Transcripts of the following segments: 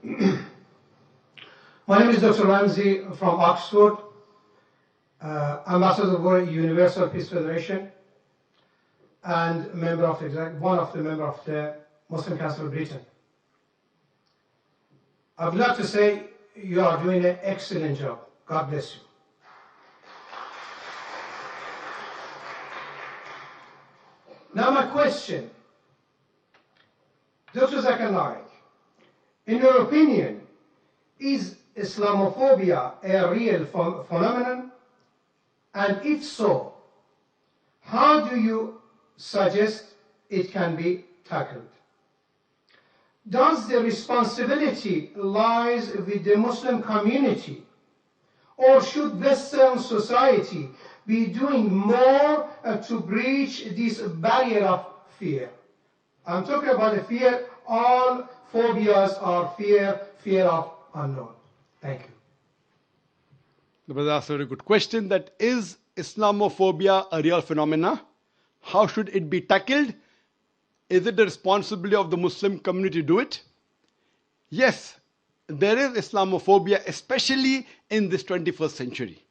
My name is Dr. Ramsey from Oxford, ambassador for Universal Peace Federation, and one of the members of the Muslim Council of Britain. I would like to say you are doing an excellent job. God bless you. Now my question, Dr. Zakir Naik, in your opinion, is Islamophobia a real phenomenon? And if so, how do you suggest it can be tackled? Does the responsibility lies with the Muslim community, or should Western society be doing more to breach this barrier of fear? I'm talking about the fear. All phobias are fear of unknown. Thank you. The brother asked a very good question, that is Islamophobia a real phenomena? How should it be tackled? Is it the responsibility of the Muslim community to do it? Yes, there is Islamophobia, especially in this 21st century.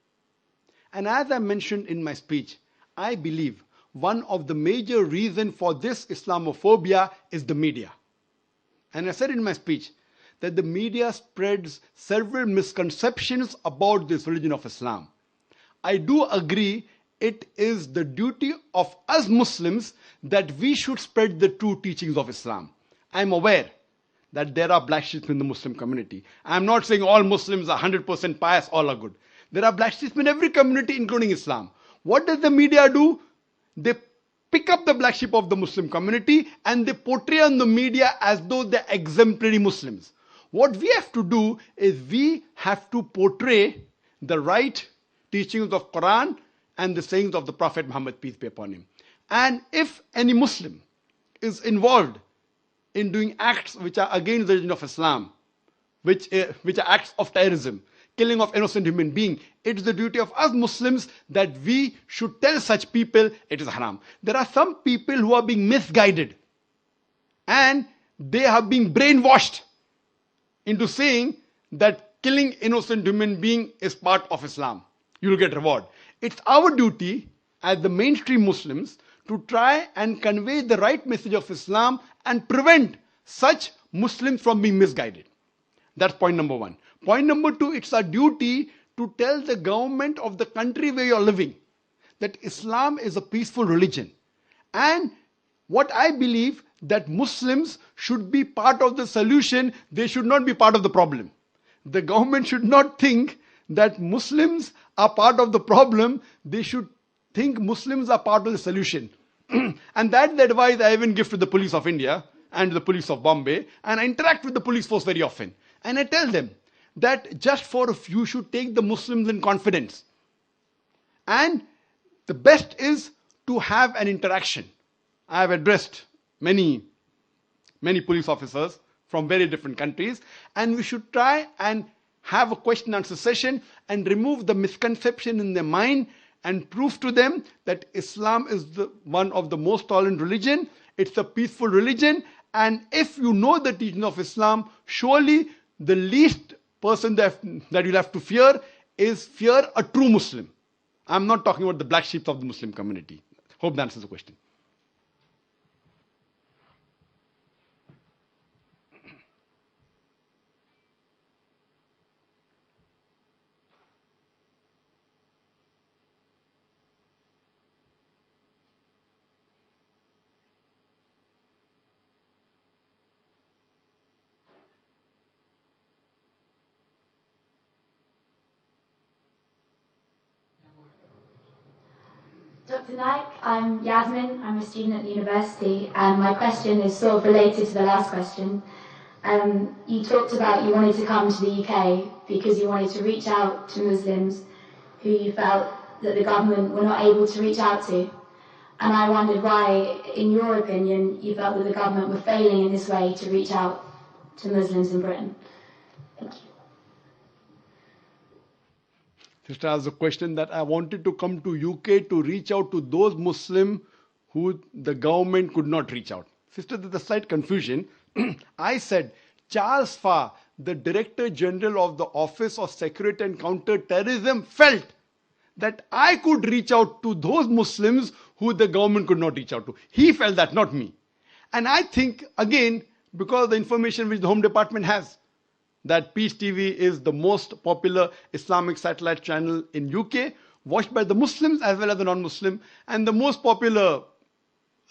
And as I mentioned in my speech, I believe one of the major reasons for this Islamophobia is the media. And I said in my speech that the media spreads several misconceptions about this religion of Islam. I do agree it is the duty of us Muslims that we should spread the true teachings of Islam. I am aware that there are black sheep in the Muslim community. I am not saying all Muslims are 100% pious, all are good. There are black sheep in every community, including Islam. What does the media do? They pick up the black sheep of the Muslim community and they portray on the media as though they're exemplary Muslims. What we have to do is we have to portray the right teachings of Quran and the sayings of the Prophet Muhammad, peace be upon him. And if any Muslim is involved in doing acts which are against the religion of Islam, which are acts of terrorism, killing of innocent human being, it is the duty of us Muslims that we should tell such people it is haram. There are some people who are being misguided and they are being brainwashed into saying that killing innocent human being is part of Islam. You will get reward. It's our duty as the mainstream Muslims to try and convey the right message of Islam and prevent such Muslims from being misguided. That's point number one. Point number two, it's our duty to tell the government of the country where you're living that Islam is a peaceful religion. And what I believe that Muslims should be part of the solution, they should not be part of the problem. The government should not think that Muslims are part of the problem, they should think Muslims are part of the solution. And that's the advice I even give to the police of India and the police of Bombay, and I interact with the police force very often. And I tell them that just for a few should take the Muslims in confidence. And the best is to have an interaction. I have addressed many police officers from very different countries, and we should try and have a question and answer session and remove the misconception in their mind and prove to them that Islam is one of the most tolerant religion, it's a peaceful religion, and if you know the teaching of Islam, surely the least person that you'll have to fear is fear a true Muslim. I'm not talking about the black sheep of the Muslim community. Hope that answers the question. Dr. Naik, I'm Yasmin, I'm a student at the university, and my question is sort of related to the last question. You talked about you wanted to come to the UK because you wanted to reach out to Muslims who you felt that the government were not able to reach out to. And I wondered why, in your opinion, you felt that the government were failing in this way to reach out to Muslims in Britain. Thank you. Sister asked the question that I wanted to come to UK to reach out to those Muslims who the government could not reach out. Sister, there's a slight confusion. I said Charles Farr, the Director General of the Office of Security and Counter-Terrorism felt that I could reach out to those Muslims who the government could not reach out to. He felt that, not me. And I think, again, because of the information which the Home Department has, that Peace TV is the most popular Islamic satellite channel in UK, watched by the Muslims as well as the non-Muslim, and the most popular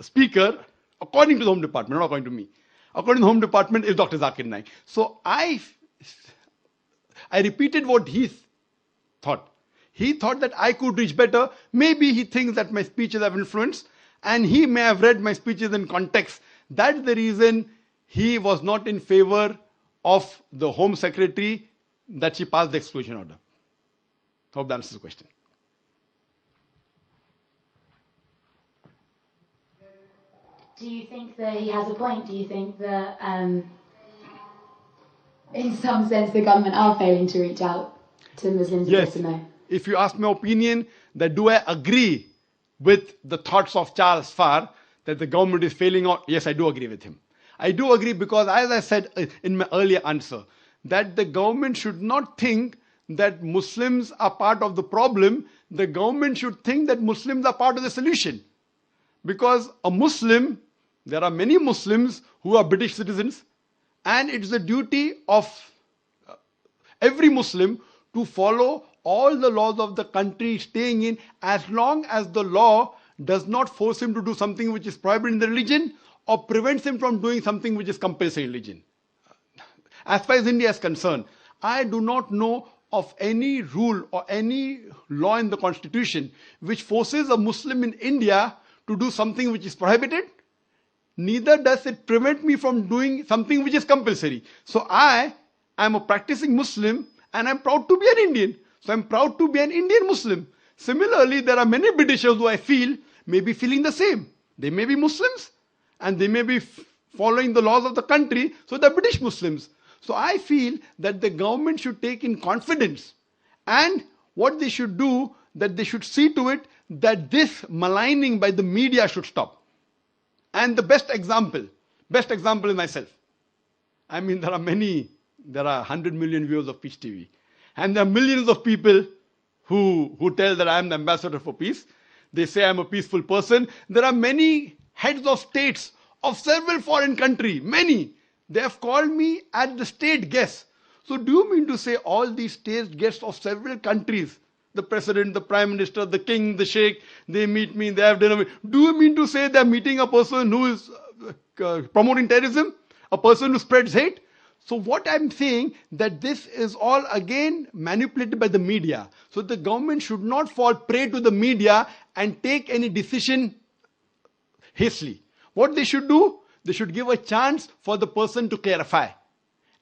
speaker, according to the Home Department, not according to me, according to the Home Department, is Dr. Zakir Naik. So I repeated what he thought. He thought that I could reach better. Maybe he thinks that my speeches have influence, and he may have read my speeches in context. That's the reason he was not in favor of the Home Secretary that she passed the exclusion order. Hope that answers the question. Do you think that he has a point? Do you think that, in some sense, the government are failing to reach out to Muslims? Yes. Yes or no? If you ask my opinion, that do I agree with the thoughts of Charles Farr that the government is failing out? Yes, I do agree with him. I do agree because, as I said in my earlier answer, that the government should not think that Muslims are part of the problem. The government should think that Muslims are part of the solution. Because a Muslim, there are many Muslims who are British citizens, and it's the duty of every Muslim to follow all the laws of the country staying in, as long as the law does not force him to do something which is prohibited in the religion or prevents him from doing something which is compulsory in religion. As far as India is concerned, I do not know of any rule or any law in the constitution which forces a Muslim in India to do something which is prohibited. Neither does it prevent me from doing something which is compulsory. So I am a practicing Muslim and I'm proud to be an Indian. So I'm proud to be an Indian Muslim. Similarly, there are many Britishers who I feel may be feeling the same. They may be Muslims and they may be following the laws of the country, so they're British Muslims. So I feel that the government should take in confidence, and what they should do, that they should see to it that this maligning by the media should stop. And the best example is myself. I mean, there are 100 million viewers of Peace TV. And there are millions of people who tell that I am the ambassador for peace. They say I'm a peaceful person. There are many heads of states of several foreign countries, many. They have called me as the state guest. So do you mean to say all these state guests of several countries, the president, the prime minister, the king, the sheikh, they meet me, they have dinner. Do you mean to say they're meeting a person who is promoting terrorism? A person who spreads hate? So what I'm saying, that this is all again manipulated by the media. So the government should not fall prey to the media and take any decision hastily. What they should do, they should give a chance for the person to clarify.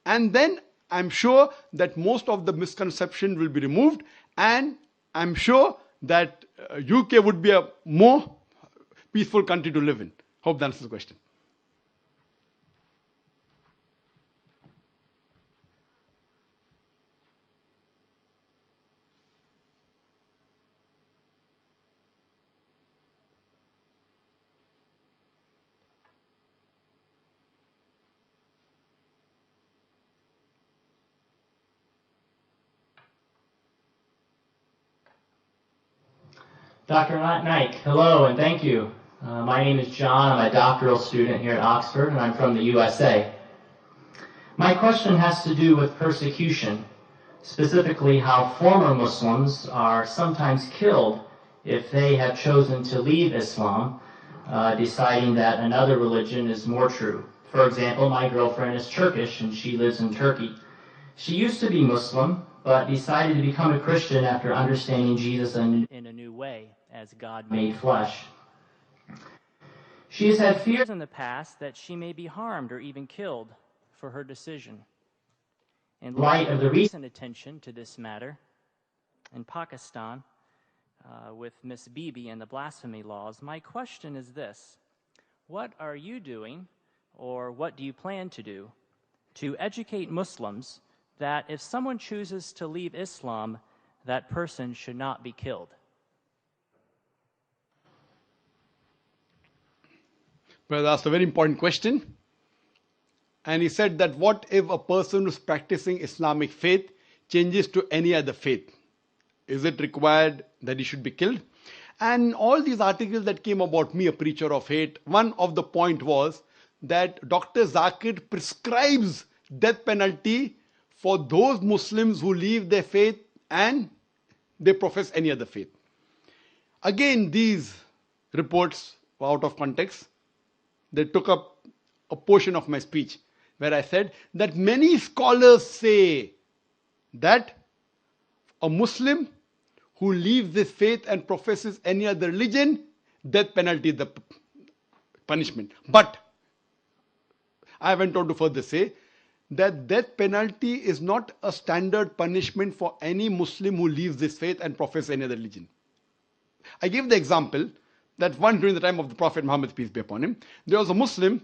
And then I'm sure that most of the misconception will be removed, and I'm sure that UK would be a more peaceful country to live in. Hope that answers the question. Dr. Naik, hello and thank you. My name is John. I'm a doctoral student here at Oxford, and I'm from the USA. My question has to do with persecution, specifically how former Muslims are sometimes killed if they have chosen to leave Islam, deciding that another religion is more true. For example, my girlfriend is Turkish and she lives in Turkey. She used to be Muslim, but decided to become a Christian after understanding Jesus in a new way, as God made flesh. She has had fears in the past that she may be harmed or even killed for her decision. In light of the recent attention to this matter in Pakistan with Miss Bibi and the blasphemy laws, my question is this: what are you doing, or what do you plan to do, to educate Muslims that if someone chooses to leave Islam, that person should not be killed? Well, that's a very important question. And he said that what if a person who's practicing Islamic faith changes to any other faith? Is it required that he should be killed? And all these articles that came about me, a preacher of hate, one of the point was that Dr. Zakir prescribes death penalty for those Muslims who leave their faith and they profess any other faith. Again, these reports were out of context. They took up a portion of my speech where I said that many scholars say that a Muslim who leaves this faith and professes any other religion, death penalty is the punishment. But I went on to further say that death penalty is not a standard punishment for any Muslim who leaves this faith and professes any other religion. I gave the example that once during the time of the Prophet Muhammad, peace be upon him, there was a Muslim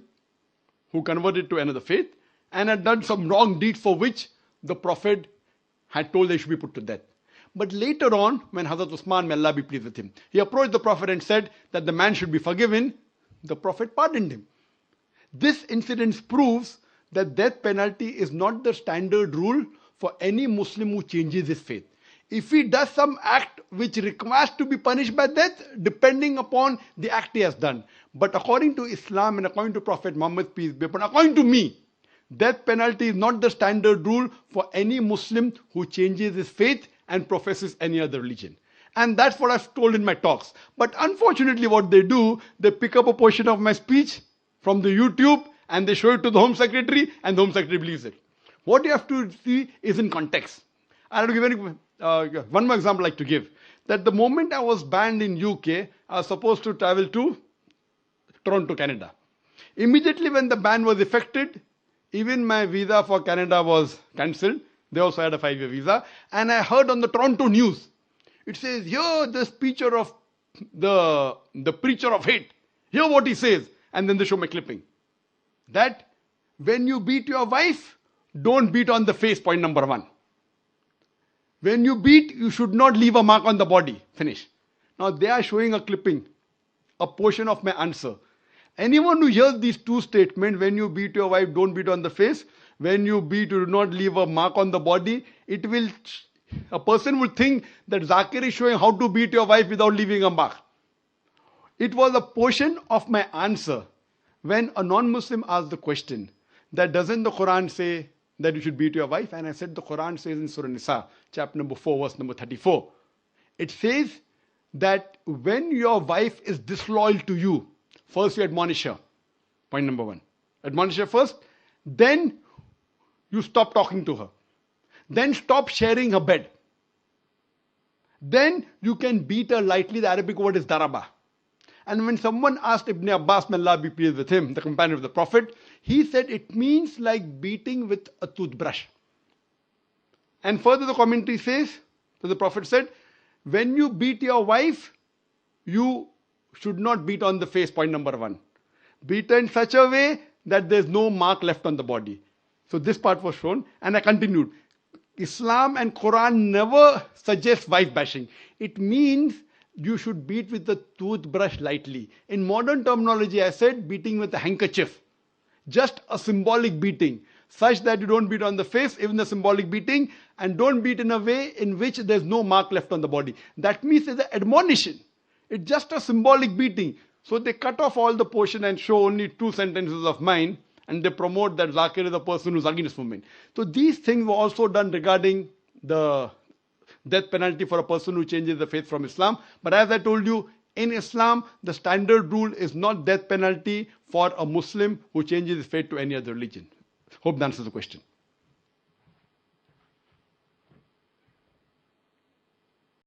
who converted to another faith and had done some wrong deeds for which the Prophet had told they should be put to death. But later on, when Hazrat Usman, may Allah be pleased with him, he approached the Prophet and said that the man should be forgiven, the Prophet pardoned him. This incident proves that death penalty is not the standard rule for any Muslim who changes his faith. If he does some act which requires to be punished by death, depending upon the act he has done. But according to Islam and according to Prophet Muhammad, peace be upon him, according to me, death penalty is not the standard rule for any Muslim who changes his faith and professes any other religion. And that's what I've told in my talks. But unfortunately what they do, they pick up a portion of my speech from the YouTube and they show it to the Home Secretary and the Home Secretary believes it. What you have to see is in context. I have to give one more example I'd like to give. That the moment I was banned in UK, I was supposed to travel to Toronto, Canada. Immediately when the ban was effected, even my visa for Canada was cancelled. They also had a 5-year visa. And I heard on the Toronto news, it says, here the preacher of the preacher of hate. Hear what he says. And then they show my clipping. That when you beat your wife, don't beat on the face, point number 1. When you beat, you should not leave a mark on the body. Finish. Now they are showing a clipping, a portion of my answer. Anyone who hears these two statements, when you beat your wife, don't beat on the face. When you beat, you do not leave a mark on the body. A person would think that Zakir is showing how to beat your wife without leaving a mark. It was a portion of my answer when a non-Muslim asked the question that doesn't the Quran say that you should beat your wife? And I said the Quran says in Surah Nisa, chapter number 4, verse number 34. It says that when your wife is disloyal to you, first you admonish her. Point number 1. Admonish her first. Then you stop talking to her. Then stop sharing her bed. Then you can beat her lightly. The Arabic word is daraba. And when someone asked Ibn Abbas, may Allah be pleased with him, the companion of the Prophet, he said it means like beating with a toothbrush. And further the commentary says, so the Prophet said, when you beat your wife, you should not beat on the face, point number 1. Beat her in such a way that there's no mark left on the body. So this part was shown, and I continued. Islam and Quran never suggest wife bashing. It means you should beat with the toothbrush lightly. In modern terminology, I said beating with a handkerchief. Just a symbolic beating, such that you don't beat on the face, even the symbolic beating, and don't beat in a way in which there's no mark left on the body. That means it's an admonition. It's just a symbolic beating. So they cut off all the portion and show only 2 sentences of mine, and they promote that Zakir is a person who's against women. So these things were also done regarding the death penalty for a person who changes the faith from Islam. But as I told you, in Islam, the standard rule is not death penalty for a Muslim who changes his faith to any other religion. Hope that answers the question.